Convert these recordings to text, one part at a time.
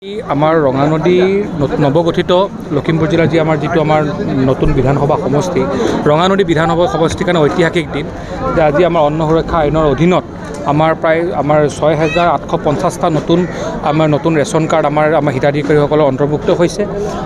আমাৰ ৰঙানদী নৱগঠিত লখিমপুৰ জিলাৰ যি আমাৰ যিটো আমাৰ নতুন বিধানসভা সমষ্টি ৰঙানদী বিধানসভা সমষ্টিৰ কাৰণে ঐতিহাসিক দিন যে আজি আমাৰ অন্ন সুৰক্ষা আইনৰ অধীনত আমাৰ প্ৰায় ৬,৮৫০টা নতুন ৰেচন কাৰ্ড আমাৰ হিতাধিকাৰীসকলৰ অন্তৰ্ভুক্ত হৈছে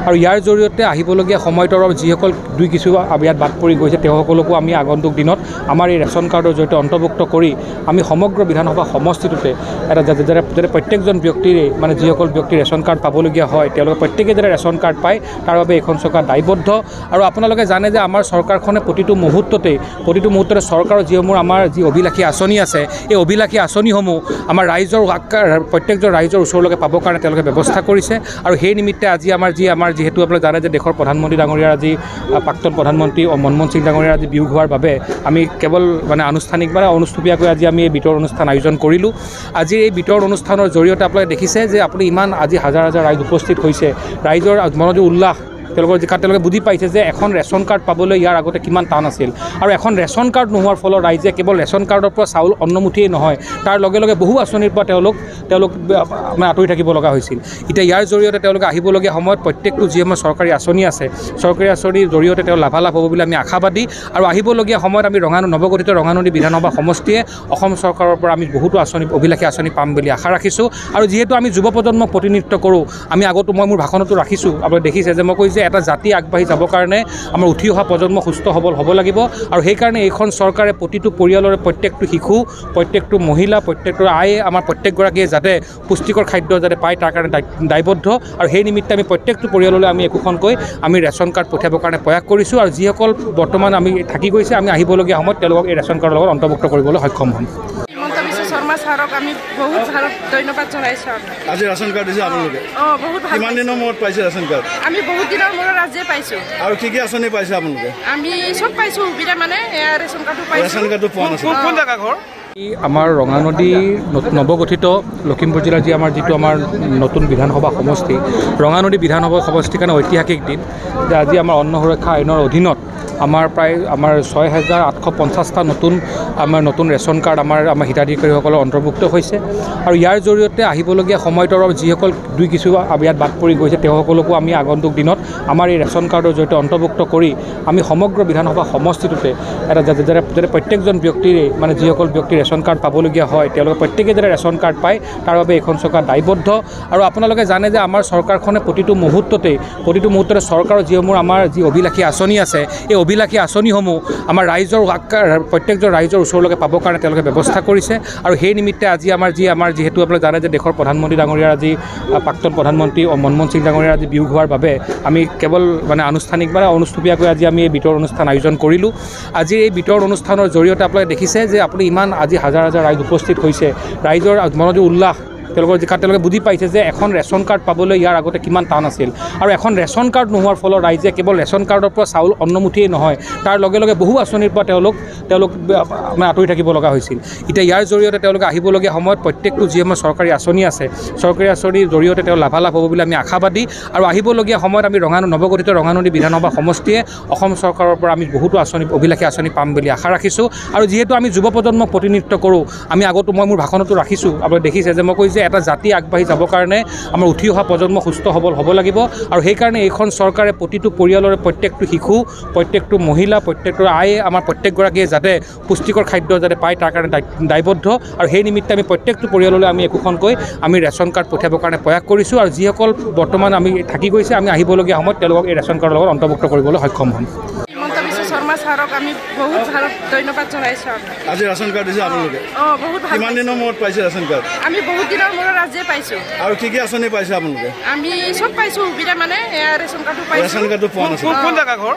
আৰু ইয়াৰ জৰিয়তে আহিবলগীয়া সময়টোৰ যিসকল কিছু ইয়াত বাদ পৰি গৈছে তেওঁলোককো আমি আগন্তুক দিনত আমাৰ এই ৰেচন কাৰ্ডৰ জৰিয়তে অন্তৰ্ভুক্ত কৰি আমি সমগ্ৰ বিধানসভা সমষ্টিটোতে এটা যাতে প্ৰত্যেকজন ব্যক্তিৰে যিসকল ব্যক্তি ৰেচন কাৰ্ড পাবলগীয়া হয় তেওঁলোকে প্ৰত্যেকে যাতে ৰেচন কাৰ্ড পায় তাৰ বাবে এইখন চৰকাৰ দায়বদ্ধ আৰু আপোনালোকে জানে যে আমাৰ চৰকাৰখনে প্ৰতিটো মুহূৰ্ততে চৰকাৰৰ আমাৰ যি অভিলাষী আঁচনি আছে এই অভিলাষী আঁচনিসমূহ আমাৰ প্ৰত্যেকজন ৰাইজৰ ওচৰলৈকে পাবৰ কাৰণে তেওঁলোকে ব্যৱস্থা কৰিছে আৰু সেই নিমিত্তে আজি যিহেতু আপোনালোকে জানে যে দেশৰ প্ৰধানমন্ত্ৰী ডাঙৰীয়াৰ আজি প্ৰাক্তন প্ৰধানমন্ত্ৰী মনমোহন সিং ডাঙৰীয়াৰ আজি বিয়োগ হোৱাৰ বাবে আমি কেৱল আনুষ্ঠানিক অনুষ্টুপীয়াকৈ আজি আমি এই বিতৰ অনুষ্ঠান আয়োজন কৰিলোঁ। আজি এই বিতৰ অনুষ্ঠানৰ জৰিয়তে আপোনালোকে দেখিছে যে আপুনি ইমান আজি হাজাৰ হাজাৰ ৰাইজ উপস্থিত হৈছে ৰাইজৰ মনত উল্লাস তেওঁলোকে বুজি পাইছে যে এখন ৰেচন কাৰ্ড পাবলৈ ইয়াৰ আগতে কিমান টান আছিল আৰু এখন ৰেচন কাৰ্ড নোহোৱাৰ ফলত ৰাইজে কেৱল ৰেচন কাৰ্ডৰ পৰা চাউল অন্নমুঠিয়েই নহয় তাৰ লগে লগে বহু আঁচনিৰ পৰা তেওঁলোক আঁতৰি থাকিব লগা হৈছিল। এতিয়া ইয়াৰ জৰিয়তে তেওঁলোকে আহিবলগীয়া সময়ত প্ৰত্যেকটো যি আমাৰ চৰকাৰী আঁচনি আছে চৰকাৰী আঁচনিৰ জৰিয়তে তেওঁ লাভালাভ হ'ব বুলি আমি আশাবাদী আৰু আহিবলগীয়া সময়ত আমি নৱগঠিত ৰঙানদী বিধানসভা সমষ্টিয়ে অসম চৰকাৰৰ পৰা আমি বহুতো অভিলাষী আঁচনি পাম বুলি আশা ৰাখিছোঁ আৰু যিহেতু আমি যুৱ প্ৰজন্মক প্ৰতিনিধিত্ব কৰোঁ আমি আগতো মই মোৰ ভাষণতো ৰাখিছোঁ আপোনালোকে দেখিছে যে মই কৈছোঁ যে এটা জাতি আগবাঢ়ি যাবৰ কাৰণে আমাৰ উঠি অহা প্ৰজন্ম সুস্থ সবল হ'ব লাগিব আৰু সেইকাৰণে এইখন চৰকাৰে প্ৰতিটো পৰিয়ালৰে প্ৰত্যেকটো শিশু প্ৰত্যেকটো মহিলা প্ৰত্যেকটো আয়ে আমাৰ প্ৰত্যেকগৰাকীয়ে যাতে পুষ্টিকৰ খাদ্য যাতে পায় তাৰ কাৰণে দায়বদ্ধ আৰু সেই নিমিত্তে আমি প্ৰত্যেকটো পৰিয়াললৈ আমি একোখনকৈ আমি ৰেচন কাৰ্ড পঠিয়াবৰ কাৰণে প্ৰয়াস কৰিছোঁ আৰু যিসকল বৰ্তমান আমি থাকি গৈছে আমি আহিবলগীয়া সময়ত তেওঁলোকক এই ৰেচন কাৰ্ডৰ লগত অন্তৰ্ভুক্ত কৰিবলৈ সক্ষম হ'ম। শৰ্মা ছাৰক আমি বহুত ধন্যবাদ জনাইছোঁ। আজি ৰেচন কাৰ্ড দিছে আপোনালোকে? বহুত ভাল। কিমান দিনৰ মূৰত পাইছে ৰেচন কাৰ্ড? আমি বহুত দিনৰ মূৰত আজিয়ে পাইছোঁ। আৰু কি আঁচনি পাইছে আপোনালোকে? আমি চব পাইছোঁ সুবিধা ৰেচন কাৰ্ডটো পাইছোঁ। ৰেচন কাৰ্ডটো পোৱা নাছিল। কোন জেগা ঘৰ? আমাৰ ৰঙানদী নৱগঠিত লখিমপুৰ জিলাৰ যি আমাৰ যিটো আমাৰ নতুন বিধানসভা সমষ্টি ৰঙানদী বিধানসভা সমষ্টিৰ কাৰণে ঐতিহাসিক দিন যে আজি আমাৰ অন্ন সুৰক্ষা আইনৰ অধীনত আমাৰ প্ৰায় ৬,৮৫০টা নতুন ৰেচন কাৰ্ড আমাৰ হিতাধিকাৰীসকলৰ অন্তৰ্ভুক্ত হৈছে আৰু ইয়াৰ জৰিয়তে আহিবলগীয়া সময়টোৰ যিসকল কিছু ইয়াত বাদ পৰি গৈছে তেওঁলোককো আমি আগন্তুক দিনত আমাৰ এই ৰেচন কাৰ্ডৰ জৰিয়তে অন্তৰ্ভুক্ত কৰি আমি সমগ্ৰ বিধানসভা সমষ্টিটোতে এটা যাতে প্ৰত্যেকজন ব্যক্তিৰে যিসকল ব্যক্তি ৰেচন কাৰ্ড পাবলগীয়া হয় তেওঁলোকে প্ৰত্যেকে যাতে ৰেচন কাৰ্ড পায় তাৰ বাবে এইখন চৰকাৰ দায়বদ্ধ আৰু আপোনালোকে জানে যে আমাৰ চৰকাৰখনে প্ৰতিটো মুহূৰ্ততে চৰকাৰৰ আমাৰ যি অভিলাষী আঁচনি আছে এই অভিলাষী আঁচনিসমূহ আমাৰ প্ৰত্যেকজন ৰাইজৰ ওচৰলৈকে পাবৰ কাৰণে তেওঁলোকে ব্যৱস্থা কৰিছে আৰু সেই নিমিত্তে আজি যিহেতু আপোনালোকে জানে যে দেশৰ প্ৰধানমন্ত্ৰী ডাঙৰীয়াৰ আজি প্ৰাক্তন প্ৰধানমন্ত্ৰী মনমোহন সিং ডাঙৰীয়াৰ আজি বিয়োগ হোৱাৰ বাবে আমি কেৱল অনুষ্ঠানিক অনুষ্টুপীয়াকৈ আজি আমি এই বিতৰ অনুষ্ঠান আয়োজন কৰিলোঁ। আজি এই বিতৰ অনুষ্ঠানৰ জৰিয়তে আপোনালোকে দেখিছে যে আপুনি ইমান আজি হাজাৰ হাজাৰ ৰাইজ উপস্থিত হৈছে ৰাইজৰ মনত উল্লাস তেওঁলোকে বুজি পাইছে যে এখন ৰেচন কাৰ্ড পাবলৈ ইয়াৰ আগতে কিমান টান আছিল আৰু এখন ৰেচন কাৰ্ড নোহোৱাৰ ফলত ৰাইজে কেৱল ৰেচন কাৰ্ডৰ পৰা চাউল অন্নমুঠিয়েই নহয় তাৰ লগে লগে বহু আঁচনিৰ পৰা তেওঁলোক আঁতৰি থাকিব লগা হৈছিল। এতিয়া ইয়াৰ জৰিয়তে তেওঁলোকে আহিবলগীয়া সময়ত প্ৰত্যেকটো যি আমাৰ চৰকাৰী আঁচনি আছে চৰকাৰী আঁচনিৰ জৰিয়তে তেওঁ লাভালাভ হ'ব বুলি আমি আশাবাদী আৰু আহিবলগীয়া সময়ত আমি নৱগঠিত ৰঙানদী বিধানসভা সমষ্টিয়ে অসম চৰকাৰৰ পৰা আমি বহুতো অভিলাষী আঁচনি পাম বুলি আশা ৰাখিছোঁ আৰু যিহেতু আমি যুৱ প্ৰজন্মক প্ৰতিনিধিত্ব কৰোঁ আমি আগতো মই মোৰ ভাষণতো ৰাখিছোঁ আপোনালোকে দেখিছে যে মই কৈছোঁ যে এটা জাতি আগবাঢ়ি যাবৰ কাৰণে আমাৰ উঠি অহা প্ৰজন্ম সুস্থ সবল হ'ব লাগিব আৰু সেইকাৰণে এইখন চৰকাৰে প্ৰতিটো পৰিয়ালৰে প্ৰত্যেকটো শিশু প্ৰত্যেকটো মহিলা প্ৰত্যেকটো আয়ে আমাৰ প্ৰত্যেকগৰাকীয়ে যাতে পুষ্টিকৰ খাদ্য যাতে পায় তাৰ কাৰণে দায়বদ্ধ আৰু সেই নিমিত্তে আমি প্ৰত্যেকটো পৰিয়াললৈ আমি একোখনকৈ আমি ৰেচন কাৰ্ড পঠিয়াবৰ কাৰণে প্ৰয়াস কৰিছোঁ আৰু যিসকল বৰ্তমান আমি থাকি গৈছে আমি আহিবলগীয়া সময়ত তেওঁলোকক এই ৰেচন কাৰ্ডৰ লগত অন্তৰ্ভুক্ত কৰিবলৈ সক্ষম হ'ম। শৰ্মা ছাৰক আমি বহুত ধন্যবাদ জনাইছোঁ। আজি ৰেচন কাৰ্ড দিছে আপোনালোকে? বহুত ভাল। কিমান দিনৰ মূৰত পাইছে ৰেচন কাৰ্ড? আমি বহুত দিনৰ মূৰত আজিয়ে পাইছোঁ। আৰু কি আঁচনি পাইছে আপোনালোকে? আমি চব পাইছোঁ সুবিধা ৰেচন কাৰ্ডটো পাইছোঁ। ৰেচন কাৰ্ডটো পোৱা নাছিল। কোন জেগা ঘৰ?